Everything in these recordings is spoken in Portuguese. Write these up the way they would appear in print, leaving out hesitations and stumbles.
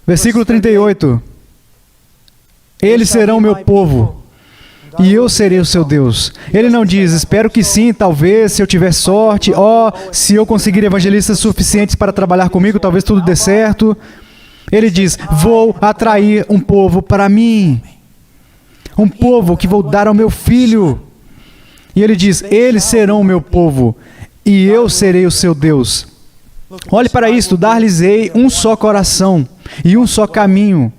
Versículo 38. Eles serão meu povo, e eu serei o seu Deus. Ele não diz, espero que sim, talvez, se eu tiver sorte, se eu conseguir evangelistas suficientes para trabalhar comigo, talvez tudo dê certo. Ele diz, vou atrair um povo para mim. Um povo que vou dar ao meu filho. E ele diz, eles serão o meu povo, e eu serei o seu Deus. Olhe para isto, dar-lhes-ei um só coração e um só caminho.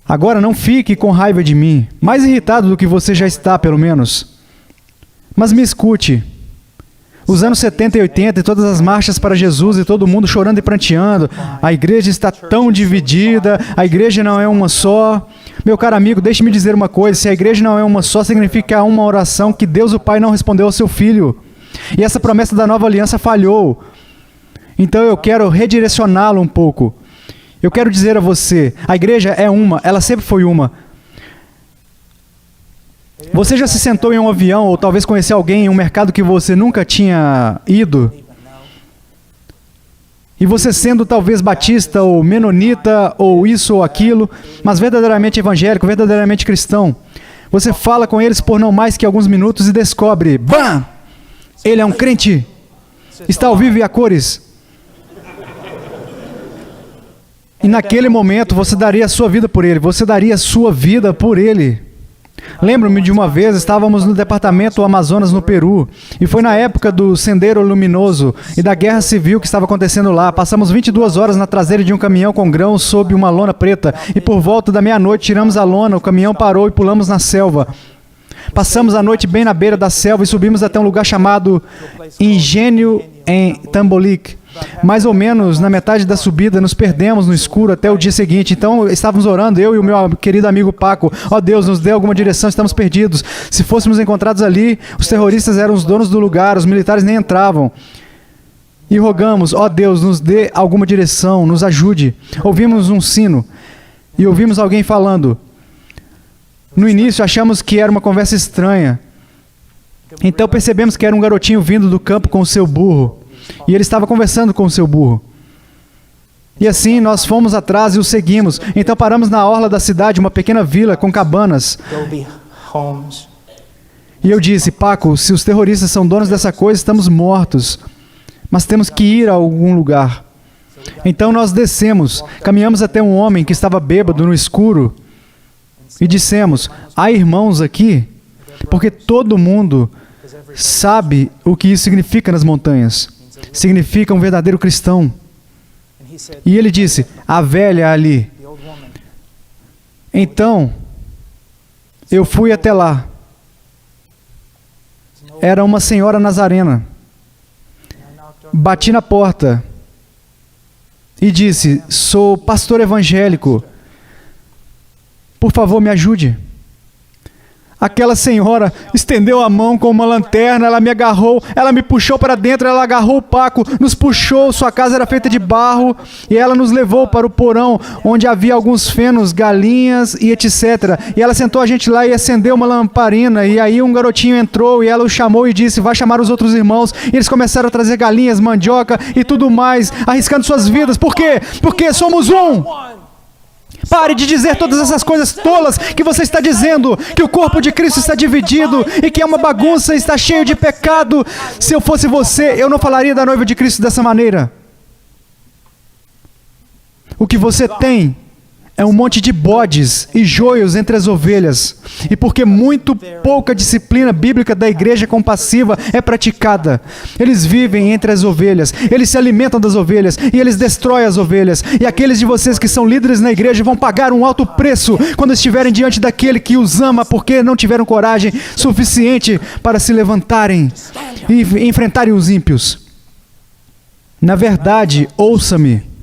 Agora não fique com raiva de mim, mais irritado do que você já está, pelo menos. Mas me escute. Os anos 70 e 80 e todas as marchas para Jesus e todo mundo chorando e pranteando. A igreja está tão dividida, a igreja não é uma só. Meu caro amigo, deixe-me dizer uma coisa, se a igreja não é uma só, significa que há uma oração que Deus o Pai não respondeu ao seu Filho. E essa promessa da nova aliança falhou. Então eu quero redirecioná-lo um pouco. Eu quero dizer a você, a igreja é uma, ela sempre foi uma. Você já se sentou em um avião ou talvez conheceu alguém em um mercado que você nunca tinha ido? E você sendo talvez batista ou menonita ou isso ou aquilo, mas verdadeiramente evangélico, verdadeiramente cristão, você fala com eles por não mais que alguns minutos e descobre, BAM! Ele é um crente, está ao vivo e a cores. E naquele momento você daria a sua vida por ele, você daria a sua vida por ele. Lembro-me de uma vez, estávamos no departamento Amazonas, no Peru, e foi na época do Sendero Luminoso e da guerra civil que estava acontecendo lá. Passamos 22 horas na traseira de um caminhão com grãos sob uma lona preta, e por volta da meia-noite tiramos a lona, o caminhão parou e pulamos na selva. Passamos a noite bem na beira da selva e subimos até um lugar chamado Engenho em Tambolique. Mais ou menos na metade da subida, nos perdemos no escuro até o dia seguinte. Então, estávamos orando, eu e o meu querido amigo Paco. Ó Deus, nos dê alguma direção, estamos perdidos. Se fôssemos encontrados ali, os terroristas eram os donos do lugar, os militares nem entravam. E rogamos, ó Deus, nos dê alguma direção, nos ajude. Ouvimos um sino e ouvimos alguém falando. No início, achamos que era uma conversa estranha. Então, percebemos que era um garotinho vindo do campo com o seu burro. E ele estava conversando com o seu burro. E assim nós fomos atrás e o seguimos. Então paramos na orla da cidade, uma pequena vila com cabanas. E eu disse, Paco, se os terroristas são donos dessa coisa, estamos mortos. Mas temos que ir a algum lugar. Então nós descemos, caminhamos até um homem que estava bêbado no escuro. E dissemos, há irmãos aqui? Porque todo mundo sabe o que isso significa nas montanhas. Significa um verdadeiro cristão. E ele disse, a velha ali. Então, eu fui até lá. Era uma senhora nazarena. Bati na porta e disse, sou pastor evangélico. Por favor, me ajude. Aquela senhora estendeu a mão com uma lanterna, ela me agarrou, ela me puxou para dentro, ela agarrou o Paco, nos puxou, sua casa era feita de barro, e ela nos levou para o porão, onde havia alguns fenos, galinhas e etc. E ela sentou a gente lá e acendeu uma lamparina, e aí um garotinho entrou, e ela o chamou e disse, vai chamar os outros irmãos, e eles começaram a trazer galinhas, mandioca e tudo mais, arriscando suas vidas. Por quê? Porque somos um! Pare de dizer todas essas coisas tolas que você está dizendo, que o corpo de Cristo está dividido e que é uma bagunça, está cheio de pecado. Se eu fosse você, eu não falaria da noiva de Cristo dessa maneira. O que você tem é um monte de bodes e joios entre as ovelhas. E porque muito pouca disciplina bíblica da igreja compassiva é praticada, eles vivem entre as ovelhas, eles se alimentam das ovelhas e eles destroem as ovelhas. E aqueles de vocês que são líderes na igreja vão pagar um alto preço quando estiverem diante daquele que os ama, porque não tiveram coragem suficiente para se levantarem e enfrentarem os ímpios. Na verdade, ouça-me.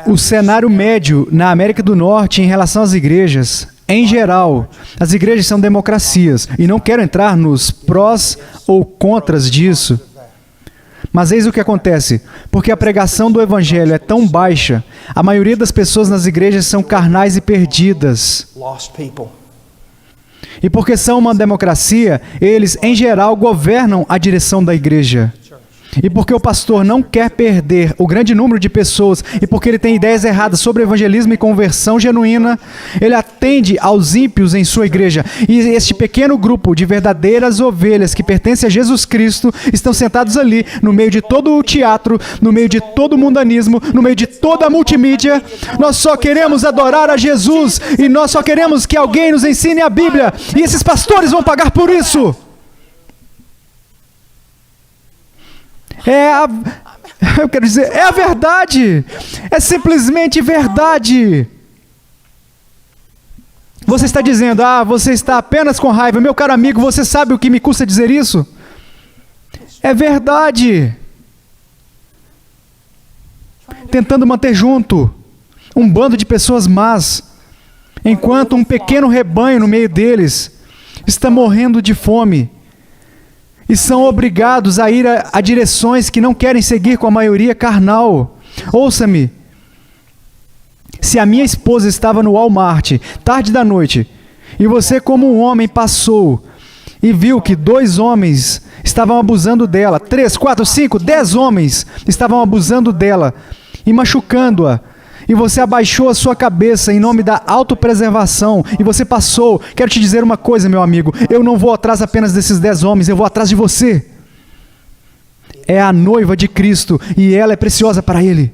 O cenário médio na América do Norte em relação às igrejas, em geral, as igrejas são democracias, e não quero entrar nos prós ou contras disso, mas eis o que acontece, porque a pregação do evangelho é tão baixa, a maioria das pessoas nas igrejas são carnais e perdidas. E porque são uma democracia, eles, em geral, governam a direção da igreja. E porque o pastor não quer perder o grande número de pessoas e porque ele tem ideias erradas sobre evangelismo e conversão genuína, ele atende aos ímpios em sua igreja. E este pequeno grupo de verdadeiras ovelhas que pertencem a Jesus Cristo estão sentados ali, no meio de todo o teatro, no meio de todo o mundanismo, no meio de toda a multimídia. Nós só queremos adorar a Jesus e nós só queremos que alguém nos ensine a Bíblia. E esses pastores vão pagar por isso. Eu quero dizer, é a verdade. É simplesmente verdade. Você está dizendo, você está apenas com raiva. Meu caro amigo, você sabe o que me custa dizer isso? É verdade. Tentando manter junto um bando de pessoas más, enquanto um pequeno rebanho no meio deles está morrendo de fome. E são obrigados a ir a direções que não querem seguir com a maioria carnal. Ouça-me. Se a minha esposa estava no Walmart, tarde da noite, e você como um homem passou e viu que 2 homens estavam abusando dela, 3, 4, 5, 10 homens estavam abusando dela e machucando-a, e você abaixou a sua cabeça em nome da autopreservação, e você passou, quero te dizer uma coisa, meu amigo, eu não vou atrás apenas desses 10 homens, eu vou atrás de você. É a noiva de Cristo, e ela é preciosa para Ele.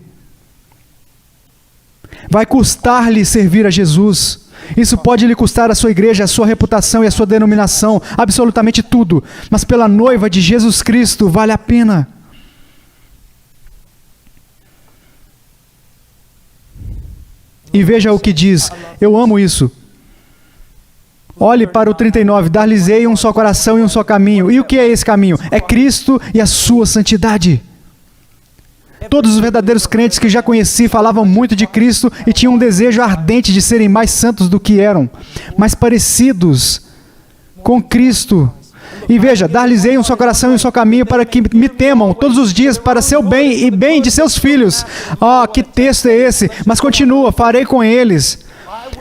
Vai custar-lhe servir a Jesus. Isso pode lhe custar a sua igreja, a sua reputação e a sua denominação, absolutamente tudo, mas pela noiva de Jesus Cristo vale a pena. E veja o que diz, eu amo isso. Olhe para o 39, dar-lhes-ei um só coração e um só caminho. E o que é esse caminho? É Cristo e a sua santidade. Todos os verdadeiros crentes que já conheci falavam muito de Cristo e tinham um desejo ardente de serem mais santos do que eram, mais parecidos com Cristo. E veja, dar-lhes-ei um só coração e um só caminho para que me temam todos os dias para seu bem e bem de seus filhos. Que texto é esse? Mas continua, farei com eles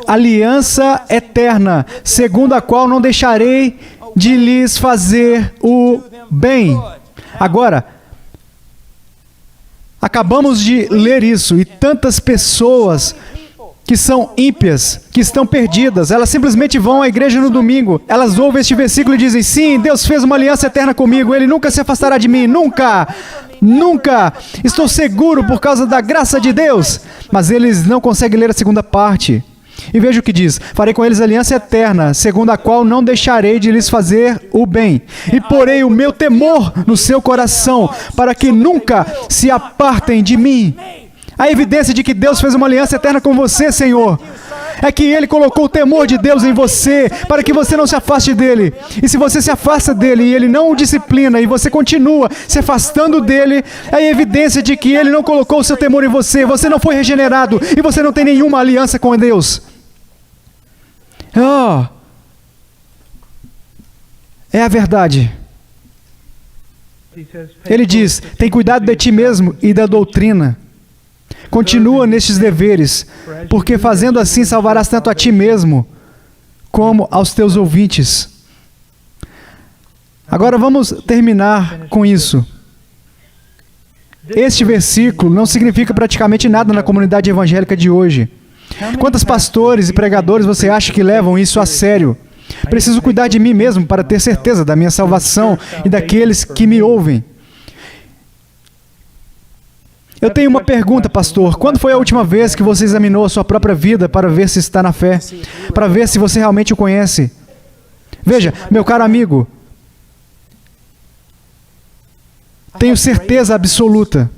aliança eterna, segundo a qual não deixarei de lhes fazer o bem. Agora, acabamos de ler isso e tantas pessoas que são ímpias, que estão perdidas, elas simplesmente vão à igreja no domingo, elas ouvem este versículo e dizem, sim, Deus fez uma aliança eterna comigo, Ele nunca se afastará de mim, nunca, nunca, estou seguro por causa da graça de Deus, mas eles não conseguem ler a segunda parte. E veja o que diz, farei com eles aliança eterna, segundo a qual não deixarei de lhes fazer o bem, e porei o meu temor no seu coração, para que nunca se apartem de mim. A evidência de que Deus fez uma aliança eterna com você, Senhor, é que Ele colocou o temor de Deus em você, para que você não se afaste dEle. E se você se afasta dEle e Ele não o disciplina, e você continua se afastando dEle, é a evidência de que Ele não colocou o seu temor em você, você não foi regenerado, e você não tem nenhuma aliança com Deus. É a verdade. Ele diz, tem cuidado de ti mesmo e da doutrina. Continua nestes deveres, porque fazendo assim salvarás tanto a ti mesmo, como aos teus ouvintes. Agora vamos terminar com isso. Este versículo não significa praticamente nada na comunidade evangélica de hoje. Quantos pastores e pregadores você acha que levam isso a sério? Preciso cuidar de mim mesmo para ter certeza da minha salvação e daqueles que me ouvem. Eu tenho uma pergunta, pastor. Quando foi a última vez que você examinou a sua própria vida para ver se está na fé? Para ver se você realmente o conhece? Veja, meu caro amigo, tenho certeza absoluta.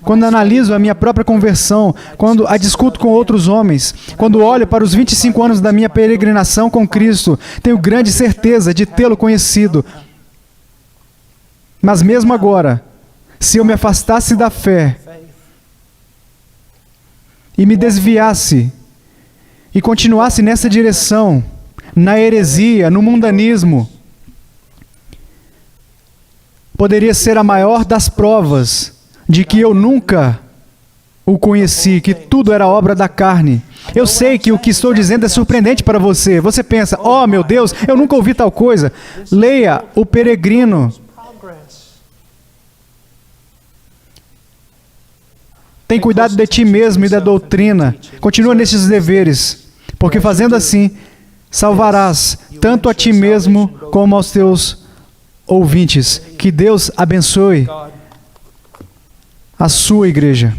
Quando analiso a minha própria conversão, quando a discuto com outros homens, quando olho para os 25 anos da minha peregrinação com Cristo, tenho grande certeza de tê-lo conhecido. Mas mesmo agora, se eu me afastasse da fé e me desviasse e continuasse nessa direção, na heresia, no mundanismo, poderia ser a maior das provas de que eu nunca o conheci, que tudo era obra da carne. Eu sei que o que estou dizendo é surpreendente para você. Você pensa, meu Deus, eu nunca ouvi tal coisa. Leia O Peregrino. Tem cuidado de ti mesmo e da doutrina. Continua nesses deveres, porque fazendo assim, salvarás tanto a ti mesmo como aos teus ouvintes. Que Deus abençoe a sua igreja.